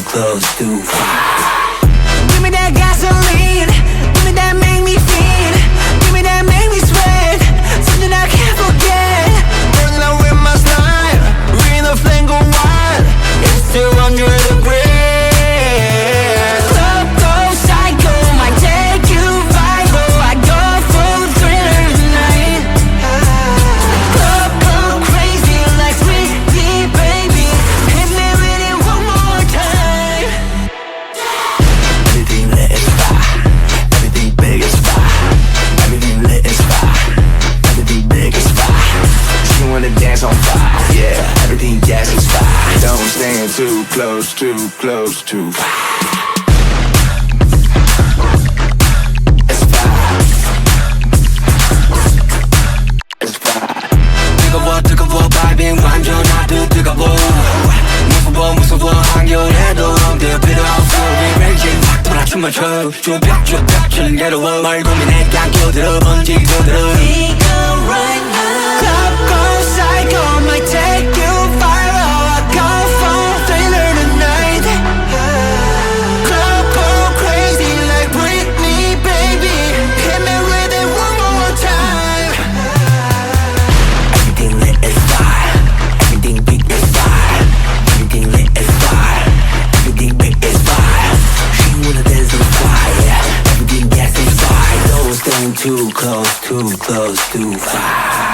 close to fire. Give me that gasoline, give me that make me feel, give me that make me sweat, something I can't forget. Burning out with my style, reading the flame go wild. It's 200 degrees. Club goes psycho, might take you viral. I go full thriller tonight. Club go crazy like sweetie baby. Hit me with it one more time. Everything lit is fire, everything big is fire. Everything lit is fire, everything big is fire. She wanna dance on fire, yeah. Everything gas is fire. Don't stand too close to fire. It's fire. It's fire. 뜨거워 바이빙 완전 아주 뜨거워. 무서워 한겨울에도 엉들 필요 없어. Raging 확 돌아 춤을 춰. 쭈뼛 괴로워. 뭘 고민해 그냥 끼어들어 번지도 들어. We go right now. Club goes psycho, might take you viral. I go full thriller tonight. Club go crazy like Britney, baby. Hit me with it one more time. Everything lit is fire, everything big is fire. Everything lit is fire, everything big is fire. She wanna dance on fire, everything gas is fire. Don't stand too close to fire.